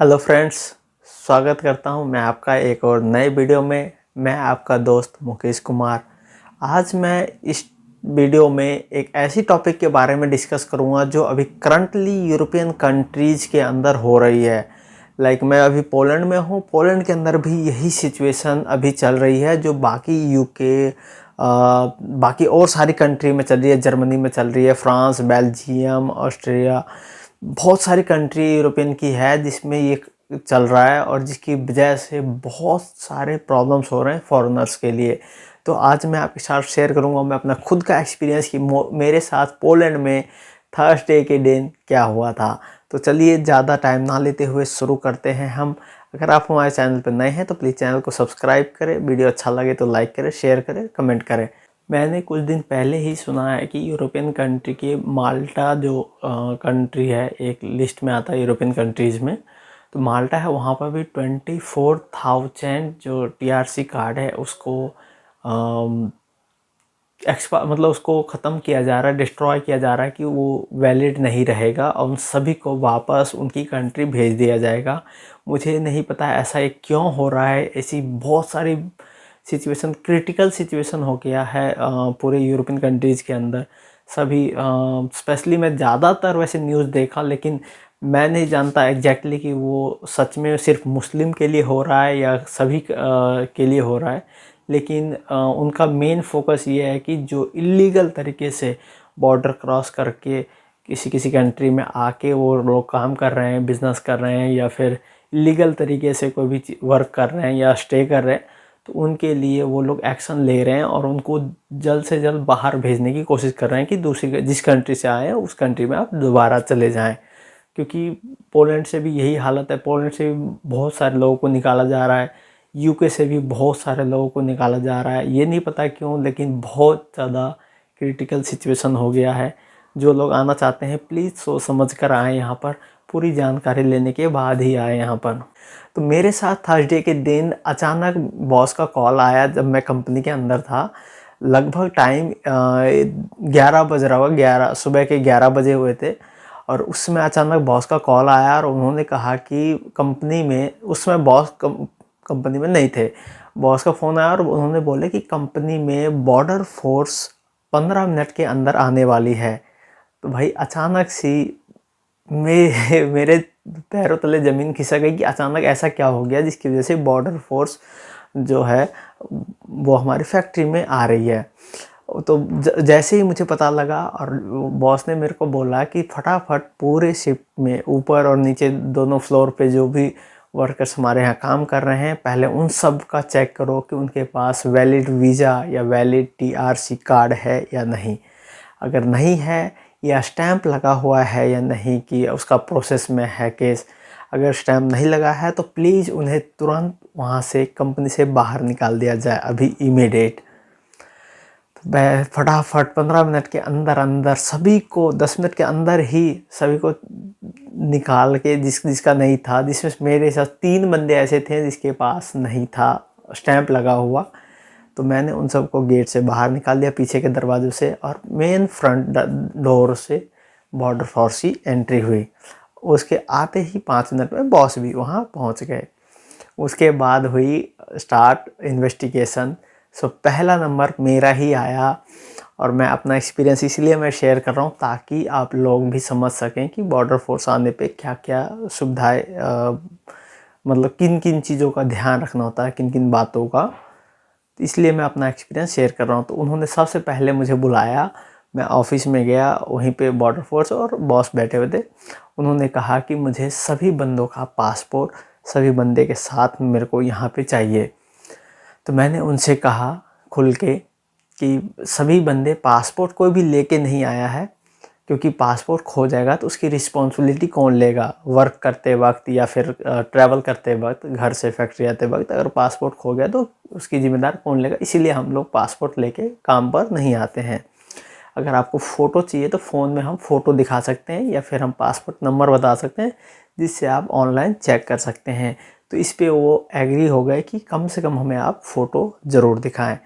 Hello friends, स्वागत करता हूं मैं आपका एक और नए वीडियो में। मैं आपका दोस्त मुकेश कुमार। आज मैं इस वीडियो में एक ऐसी टॉपिक के बारे में डिस्कस करूंगा जो अभी करंटली यूरोपियन कंट्रीज़ के अंदर हो रही है। मैं अभी पोलैंड में हूं। पोलैंड के अंदर भी यही सिचुएशन अभी चल रही है जो बाकी यूके बाकी और सारी कंट्री में चल रही है। जर्मनी में चल रही है, फ्रांस, बेल्जियम, ऑस्ट्रिया, बहुत सारी कंट्री यूरोपियन की है जिसमें ये चल रहा है और जिसकी वजह से बहुत सारे प्रॉब्लम्स हो रहे हैं फॉरेनर्स के लिए। तो आज मैं आपके साथ शेयर करूंगा मैं अपना खुद का एक्सपीरियंस कि मेरे साथ पोलैंड में थर्सडे के दिन क्या हुआ था। तो चलिए ज़्यादा टाइम ना लेते हुए शुरू करते हैं हम। अगर आप हमारे चैनल पर नए हैं तो प्लीज़ चैनल को सब्सक्राइब करें, वीडियो अच्छा लगे तो लाइक करें, शेयर करें, कमेंट करें। मैंने कुछ दिन पहले ही सुना है कि यूरोपियन कंट्री के माल्टा जो कंट्री है, एक लिस्ट में आता है यूरोपियन कंट्रीज़ में, तो माल्टा है। वहाँ पर भी 24,000 जो टीआरसी कार्ड है उसको उसको ख़त्म किया जा रहा है, डिस्ट्रॉय किया जा रहा है कि वो वैलिड नहीं रहेगा और उन सभी को वापस उनकी कंट्री भेज दिया जाएगा। मुझे नहीं पता ऐसा ये क्यों हो रहा है। ऐसी बहुत सारी सिचुएशन, क्रिटिकल सिचुएशन हो गया है पूरे यूरोपियन कंट्रीज़ के अंदर। सभी स्पेशली मैं ज़्यादातर वैसे न्यूज़ देखा, लेकिन मैं नहीं जानता एग्जैक्टली कि वो सच में सिर्फ मुस्लिम के लिए हो रहा है या सभी के लिए हो रहा है। लेकिन उनका मेन फोकस ये है कि जो इलीगल तरीके से बॉर्डर क्रॉस करके किसी किसी कंट्री में आके वो लोग काम कर रहे हैं, बिजनेस कर रहे हैं या फिर इलीगल तरीके से कोई भी वर्क कर रहे हैं या स्टे कर रहे हैं, तो उनके लिए वो लोग एक्शन ले रहे हैं और उनको जल्द से जल्द बाहर भेजने की कोशिश कर रहे हैं कि दूसरी जिस कंट्री से आए हैं उस कंट्री में आप दोबारा चले जाएं। क्योंकि पोलैंड से भी यही हालत है। पोलैंड से भी बहुत सारे लोगों को निकाला जा रहा है, यूके से भी बहुत सारे लोगों को निकाला जा रहा है। ये नहीं पता क्यों, लेकिन बहुत ज़्यादा क्रिटिकल सिचुएशन हो गया है। जो लोग आना चाहते हैं प्लीज़ सोच समझ कर आएँ, यहाँ पर पूरी जानकारी लेने के बाद ही आए यहाँ पर। तो मेरे साथ थर्सडे के दिन अचानक बॉस का कॉल आया जब मैं कंपनी के अंदर था। लगभग टाइम 11 बज रहा होगा, 11 सुबह के 11 बजे हुए थे। और उसमें अचानक बॉस का कॉल आया और उन्होंने कहा कि कंपनी में, उसमें बॉस कंपनी में नहीं थे। बॉस का फ़ोन आया और उन्होंने बोले कि कंपनी में बॉर्डर फोर्स 15 मिनट के अंदर आने वाली है। तो भाई अचानक सी मेरे पैरों तले ज़मीन खिसक गई कि अचानक ऐसा क्या हो गया जिसकी वजह से बॉर्डर फोर्स जो है वो हमारी फैक्ट्री में आ रही है। तो जैसे ही मुझे पता लगा और बॉस ने मेरे को बोला कि फटाफट पूरे शिफ्ट में ऊपर और नीचे दोनों फ्लोर पे जो भी वर्कर्स हमारे यहाँ काम कर रहे हैं, पहले उन सब का चेक करो कि उनके पास वैलिड वीज़ा या वैलिड टीआरसी कार्ड है या नहीं। अगर नहीं है या स्टैंप लगा हुआ है या नहीं कि उसका प्रोसेस में है केस, अगर स्टैंप नहीं लगा है तो प्लीज़ उन्हें तुरंत वहाँ से कंपनी से बाहर निकाल दिया जाए, अभी इमीडिएट। मैं फटाफट 15 मिनट के अंदर अंदर सभी को, 10 मिनट के अंदर ही सभी को निकाल के, जिसका नहीं था, जिसमें मेरे साथ 3 बंदे ऐसे थे जिसके पास नहीं था स्टैंप लगा हुआ, तो मैंने उन सबको गेट से बाहर निकाल दिया, पीछे के दरवाज़ों से, और मेन फ्रंट डोर से बॉर्डर फोर्स की एंट्री हुई। उसके आते ही 5 मिनट में बॉस भी वहाँ पहुँच गए। उसके बाद हुई स्टार्ट इन्वेस्टिगेशन। सो पहला नंबर मेरा ही आया और मैं अपना एक्सपीरियंस इसलिए मैं शेयर कर रहा हूँ ताकि आप लोग भी समझ सकें कि बॉर्डर फोर्स आने पे क्या क्या सुविधाएं, किन किन चीज़ों का ध्यान रखना होता है, किन किन बातों का। तो इसलिए मैं अपना एक्सपीरियंस शेयर कर रहा हूँ। तो उन्होंने सबसे पहले मुझे बुलाया, मैं ऑफिस में गया, वहीं पे बॉर्डर फोर्स और बॉस बैठे हुए थे। उन्होंने कहा कि मुझे सभी बंदों का पासपोर्ट सभी बंदे के साथ मेरे को यहाँ पे चाहिए। तो मैंने उनसे कहा खुल के कि सभी बंदे, पासपोर्ट कोई भी लेके नहीं आया है, क्योंकि पासपोर्ट खो जाएगा तो उसकी रिस्पॉन्सिबिलिटी कौन लेगा। वर्क करते वक्त या फिर ट्रैवल करते वक्त, घर से फैक्ट्री आते वक्त अगर पासपोर्ट खो गया तो उसकी जिम्मेदार कौन लेगा। इसीलिए हम लोग पासपोर्ट लेके काम पर नहीं आते हैं। अगर आपको फ़ोटो चाहिए तो फ़ोन में हम फ़ोटो दिखा सकते हैं या फिर हम पासपोर्ट नंबर बता सकते हैं जिससे आप ऑनलाइन चेक कर सकते हैं। तो इस पे वो एग्री हो गए कि कम से कम हमें आप फ़ोटो ज़रूर दिखाएं।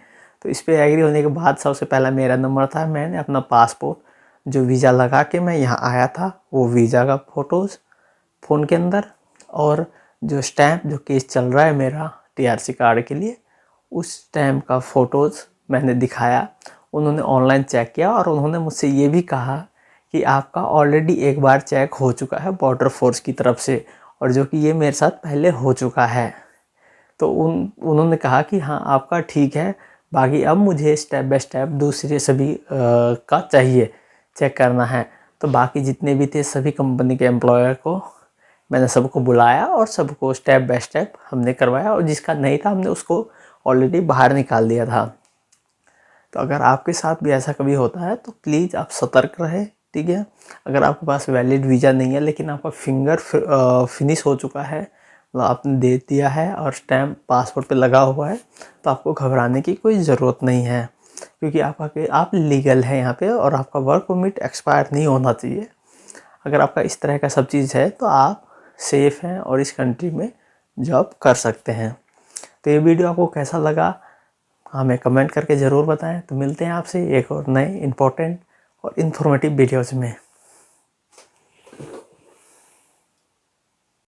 तो इस पे एग्री होने के बाद सबसे पहला मेरा नंबर था। मैंने अपना पासपोर्ट, जो वीज़ा लगा के मैं यहाँ आया था, वो वीज़ा का फ़ोटोज़ फ़ोन के अंदर, और जो स्टैम्प जो केस चल रहा है मेरा TRC कार्ड के लिए, उस स्टैम्प का फ़ोटोज़ मैंने दिखाया। उन्होंने ऑनलाइन चेक किया और उन्होंने मुझसे ये भी कहा कि आपका ऑलरेडी एक बार चेक हो चुका है बॉर्डर फोर्स की तरफ से, और जो कि ये मेरे साथ पहले हो चुका है। तो उन्होंने कहा कि हाँ आपका ठीक है, बाकी अब मुझे स्टेप बाय स्टेप दूसरे सभी का चाहिए, चेक करना है। तो बाकी जितने भी थे सभी कंपनी के एम्प्लॉयर को मैंने सबको बुलाया और सबको स्टेप बाय स्टेप हमने करवाया, और जिसका नहीं था हमने उसको ऑलरेडी बाहर निकाल दिया था। तो अगर आपके साथ भी ऐसा कभी होता है तो प्लीज़ आप सतर्क रहें, ठीक है। अगर आपके पास वैलिड वीज़ा नहीं है लेकिन आपका फिंगर फिनिश हो चुका है, मतलब आपने दे दिया है और स्टैम्प पासपोर्ट पे लगा हुआ है, तो आपको घबराने की कोई ज़रूरत नहीं है, क्योंकि आप लीगल हैं यहाँ पे और आपका वर्क परमिट एक्सपायर नहीं होना चाहिए। अगर आपका इस तरह का सब चीज़ है तो आप सेफ़ हैं और इस कंट्री में जॉब कर सकते हैं। तो ये वीडियो आपको कैसा लगा हमें कमेंट करके ज़रूर बताएं। तो मिलते हैं आपसे एक और नए इम्पोर्टेंट और इन्फॉर्मेटिव वीडियोज़ में।